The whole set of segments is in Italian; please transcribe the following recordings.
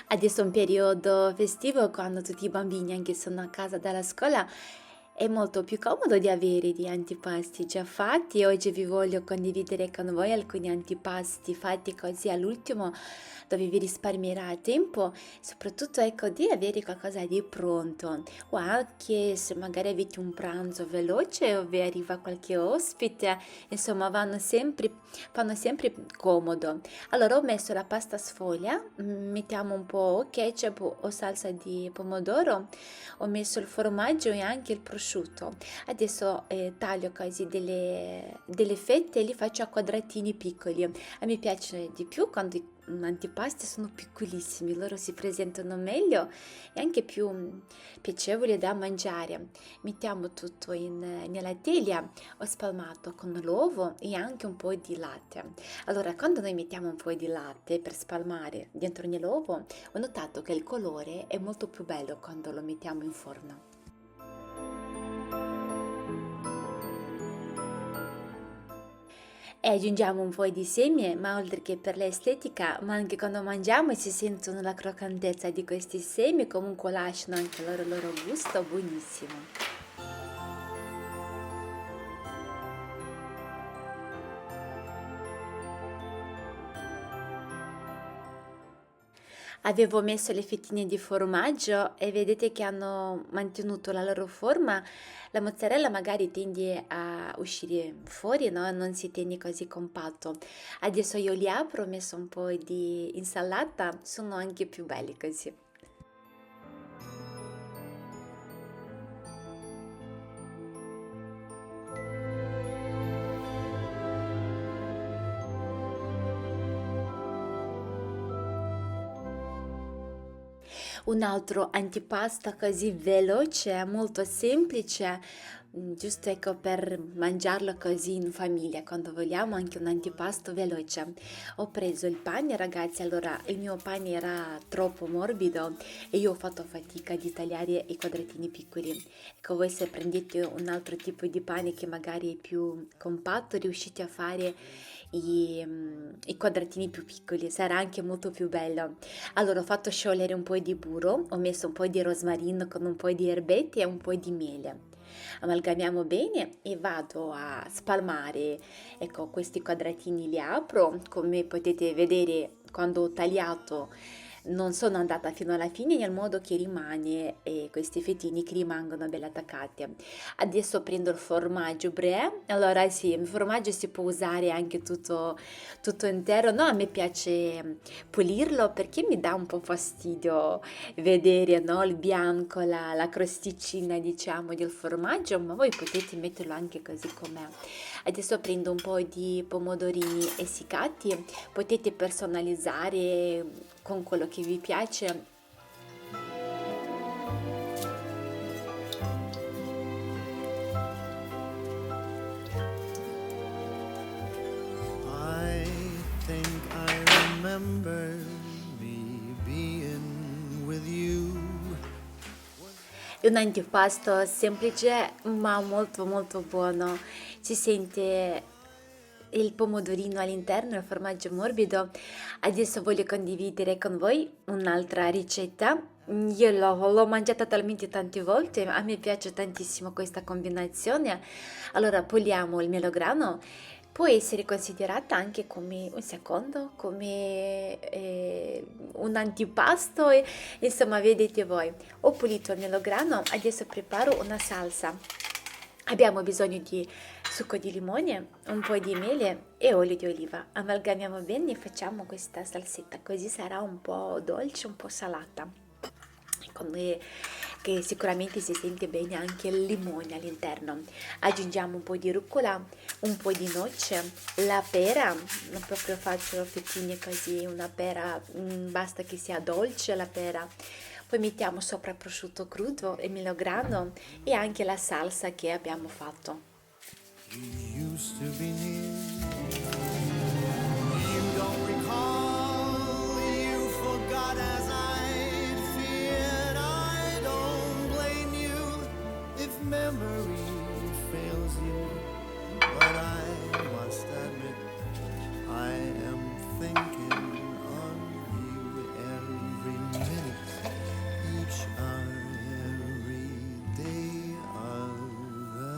Adesso è un periodo festivo quando tutti i bambini anche sono a casa dalla scuola è molto più comodo di avere di antipasti già fatti. Oggi vi voglio condividere con voi alcuni antipasti fatti così all'ultimo dove vi risparmierà tempo, soprattutto ecco di avere qualcosa di pronto o anche se magari avete un pranzo veloce o vi arriva qualche ospite, insomma fanno sempre comodo. Allora ho messo la pasta sfoglia, mettiamo un po' ketchup o salsa di pomodoro, ho messo il formaggio e anche il prosciutto. Adesso taglio così delle fette e li faccio a quadratini piccoli. A me piace di più quando i antipasti sono piccolissimi, loro si presentano meglio e anche più piacevoli da mangiare. Mettiamo tutto nella teglia, ho spalmato con l'uovo e anche un po' di latte. Allora, quando noi mettiamo un po' di latte per spalmare dentro nell'uovo, ho notato che il colore è molto più bello quando lo mettiamo in forno. E aggiungiamo un po' di semi, ma oltre che per l'estetica, ma anche quando mangiamo si sentono la croccantezza di questi semi, comunque lasciano anche loro gusto buonissimo. Avevo messo le fettine di formaggio e vedete che hanno mantenuto la loro forma. La mozzarella magari tende a uscire fuori, no? Non si tiene così compatto. Adesso io li apro, ho messo un po' di insalata, sono anche più belli così. Un altro antipasta così veloce, molto semplice, giusto ecco per mangiarlo così in famiglia, quando vogliamo anche un antipasto veloce. Ho preso il pane, ragazzi, allora il mio pane era troppo morbido e io ho fatto fatica di tagliare i quadratini piccoli. Ecco, voi se prendete un altro tipo di pane che magari è più compatto, riuscite a fare i quadratini più piccoli, sarà anche molto più bello. Allora ho fatto sciogliere un po' di burro, ho messo un po' di rosmarino con un po' di erbette e un po' di miele. Amalgamiamo bene e vado a spalmare, ecco, questi quadratini li apro, come potete vedere quando ho tagliato non sono andata fino alla fine nel modo che rimane questi fettini che rimangono belli attaccati. Adesso prendo il formaggio brie, allora sì, il formaggio si può usare anche tutto intero, no, a me piace pulirlo perché mi dà un po' fastidio vedere, no, il bianco, la crosticina diciamo del formaggio, ma voi potete metterlo anche così com'è. Adesso prendo un po' di pomodorini essiccati, potete personalizzare con quello che vi piace. remember me being with you. È un antipasto semplice ma molto molto buono. Si sente il pomodorino all'interno, il formaggio morbido. Adesso voglio condividere con voi un'altra ricetta. Io l'ho mangiata talmente tante volte, a me piace tantissimo questa combinazione. Allora, puliamo il melograno, può essere considerata anche come un secondo, come un antipasto, insomma, vedete voi. Ho pulito il melograno, adesso preparo una salsa. Abbiamo bisogno di succo di limone, un po' di mele e olio di oliva. Amalgamiamo bene e facciamo questa salsetta, così sarà un po' dolce, un po' salata. Che sicuramente si sente bene anche il limone all'interno. Aggiungiamo un po' di rucola, un po' di noce, la pera, non proprio faccio fettine così, una pera, basta che sia dolce la pera. Poi mettiamo sopra prosciutto crudo e melograno e anche la salsa che abbiamo fatto. You used to be near. You don't recall, you forgot as I'd feared. I don't blame you if memory fails you. But I must admit, I am thinking on you every minute, each and every day of the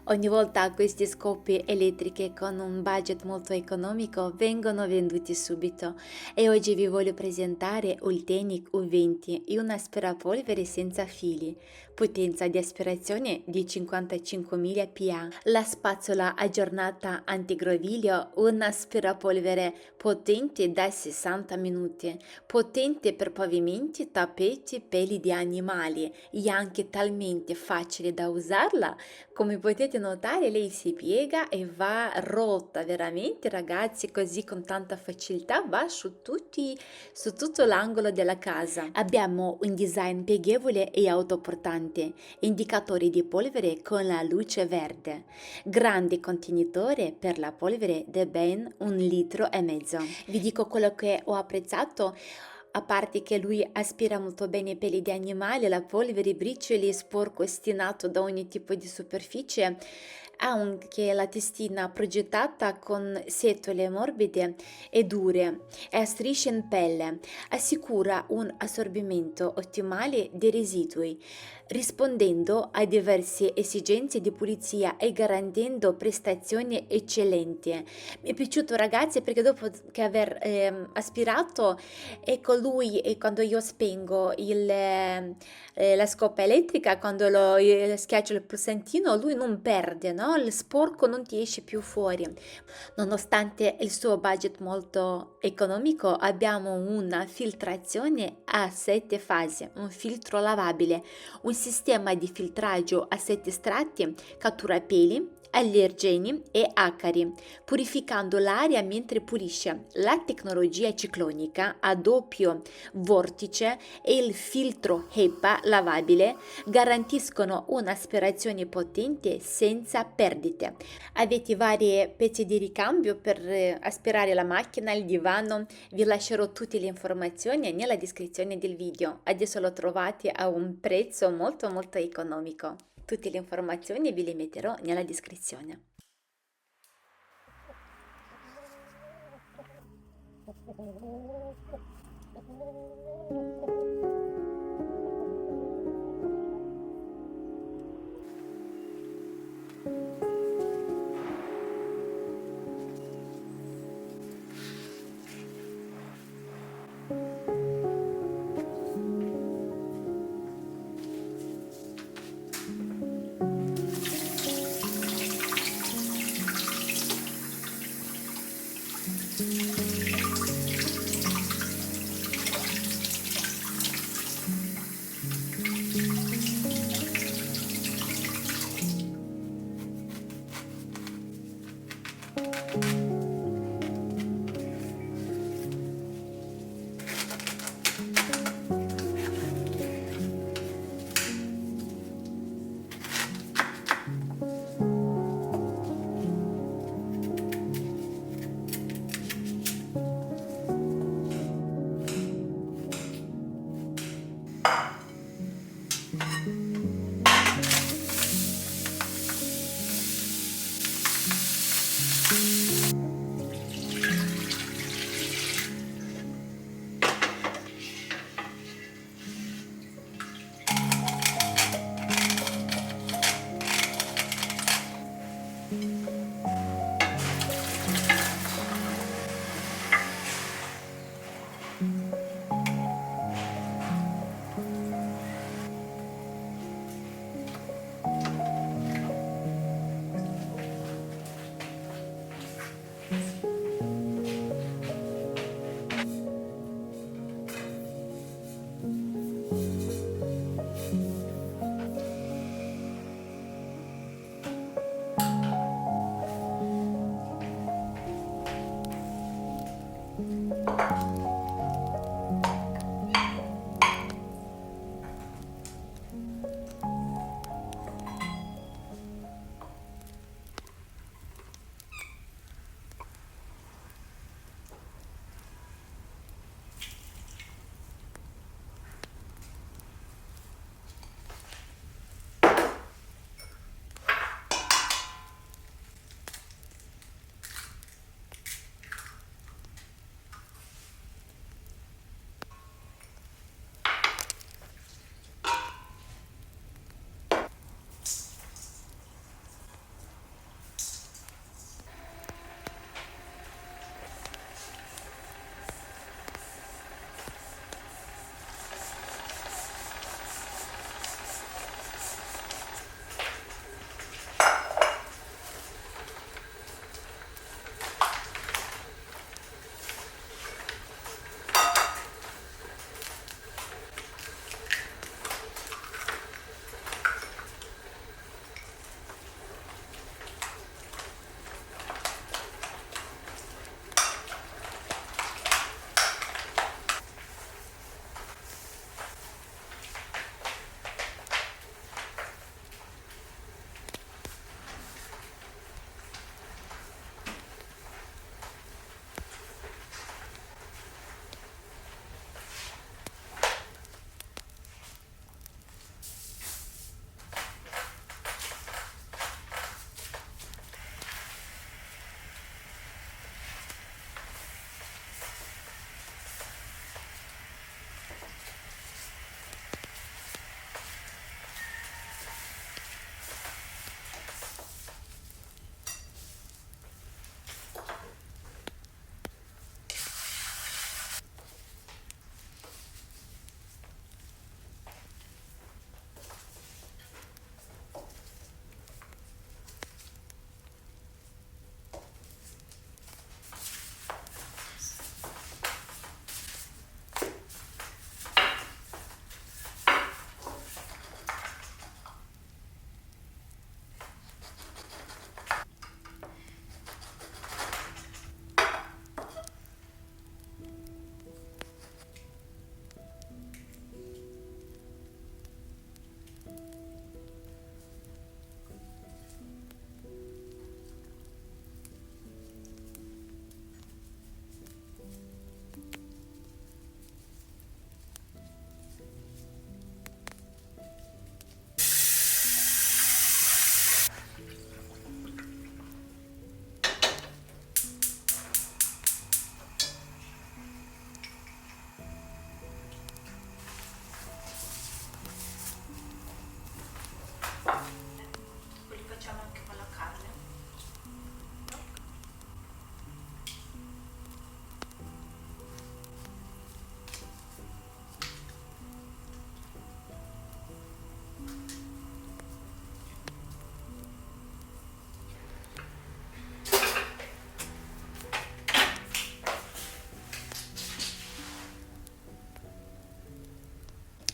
Ogni volta queste scope elettriche con un budget molto economico vengono venduti subito e oggi vi voglio presentare Ultenic U20, un aspirapolvere senza fili, potenza di aspirazione di 55.000 PA, la spazzola aggiornata antigroviglio, un aspirapolvere potente da 60 minuti, potente per pavimenti, tappeti, peli di animali e anche talmente facile da usarla. Come potete notare, lei si piega e va rotta veramente, ragazzi, così con tanta facilità va su tutto l'angolo della casa. Abbiamo un design pieghevole e autoportante, indicatori di polvere con la luce verde, grande contenitore per la polvere di ben 1,5 litri. Vi dico quello che ho apprezzato. A parte che lui aspira molto bene i peli di animali, la polvere, bricioli, sporco ostinato da ogni tipo di superficie, ha anche la testina progettata con setole morbide e dure e a strisce in pelle, assicura un assorbimento ottimale dei residui, rispondendo a diverse esigenze di pulizia e garantendo prestazioni eccellenti. Mi è piaciuto, ragazzi, perché dopo che aver aspirato, ecco lui, e quando io spengo la scopa elettrica, quando schiaccio il pulsantino, lui non perde, no? Il sporco non ti esce più fuori. Nonostante il suo budget molto economico, abbiamo una filtrazione a 7 fasi, un filtro lavabile, un sistema di filtraggio a 7 strati, cattura peli, allergeni e acari, purificando l'aria mentre pulisce. La tecnologia ciclonica a doppio vortice e il filtro HEPA lavabile garantiscono un'aspirazione potente senza perdite. Avete vari pezzi di ricambio per aspirare la macchina, il divano. Vi lascerò tutte le informazioni nella descrizione del video. Adesso lo trovate a un prezzo molto molto economico. Tutte le informazioni ve le metterò nella descrizione.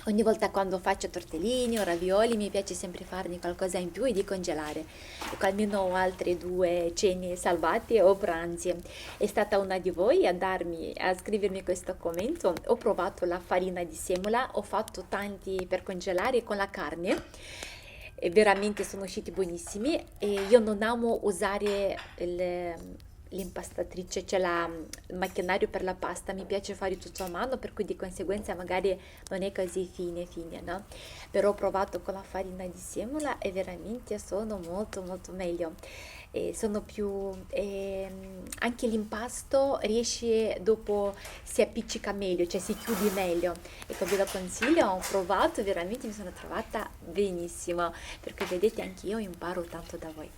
Ogni volta quando faccio tortellini o ravioli mi piace sempre farne qualcosa in più e di congelare. Ecco, almeno ho altre due cene salvate o pranzi. È stata una di voi a scrivermi questo commento. Ho provato la farina di semola, ho fatto tanti per congelare con la carne e veramente sono usciti buonissimi e io non amo usare l'impastatrice, cioè il macchinario per la pasta, mi piace fare tutto a mano, per cui di conseguenza magari non è così fine, no? Però ho provato con la farina di semola e veramente sono molto molto meglio. E sono più anche l'impasto riesce dopo si appiccica meglio, cioè si chiude meglio. Ecco, ve lo consiglio, ho provato, veramente mi sono trovata benissimo, perché vedete anche io imparo tanto da voi.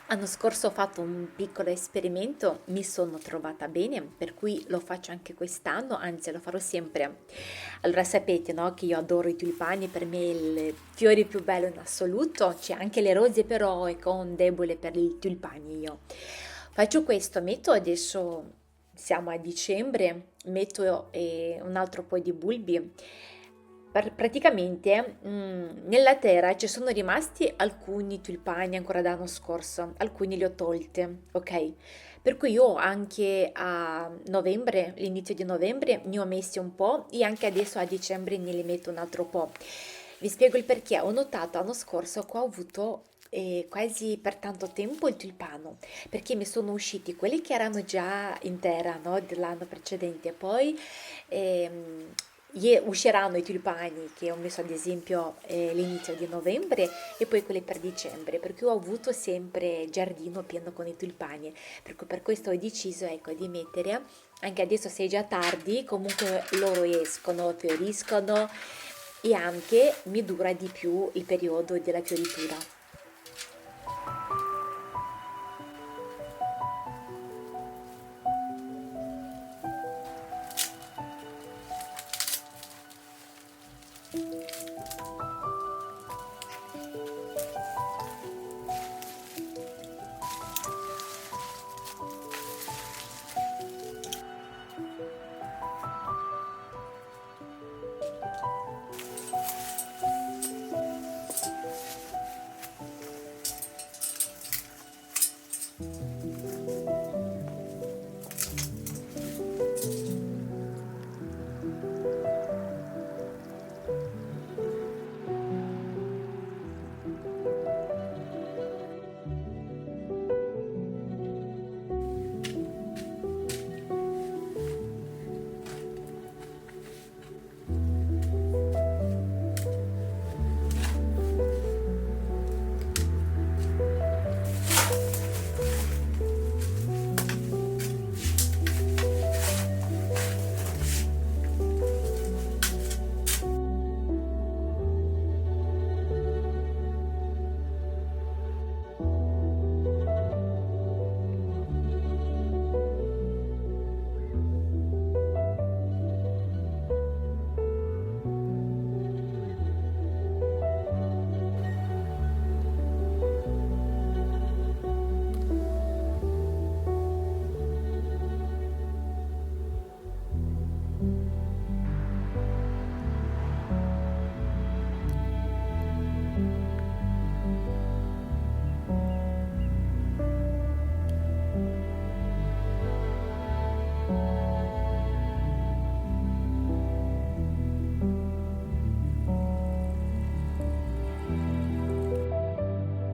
L'anno scorso ho fatto un piccolo esperimento, mi sono trovata bene, per cui lo faccio anche quest'anno, anzi lo farò sempre. Allora sapete, no, che io adoro i tulipani, per me è il fiore più bello in assoluto, c'è anche le rose, però ecco, ho un debole per i tulipani io. Faccio questo, metto adesso, siamo a dicembre, metto un altro po' di bulbi. Praticamente nella terra ci sono rimasti alcuni tulipani ancora dall'anno scorso, alcuni li ho tolte, ok? Per cui io anche a novembre, l'inizio di novembre, ne ho messi un po' e anche adesso a dicembre ne li metto un altro po'. Vi spiego il perché. Ho notato l'anno scorso che ho avuto quasi per tanto tempo il tulipano, perché mi sono usciti quelli che erano già in terra, no, dell'anno precedente, poi usciranno i tulipani che ho messo ad esempio l'inizio di novembre e poi quelli per dicembre, perché ho avuto sempre giardino pieno con i tulipani, per cui per questo ho deciso ecco, di mettere, anche adesso se è già tardi, comunque loro escono, fioriscono e anche mi dura di più il periodo della fioritura.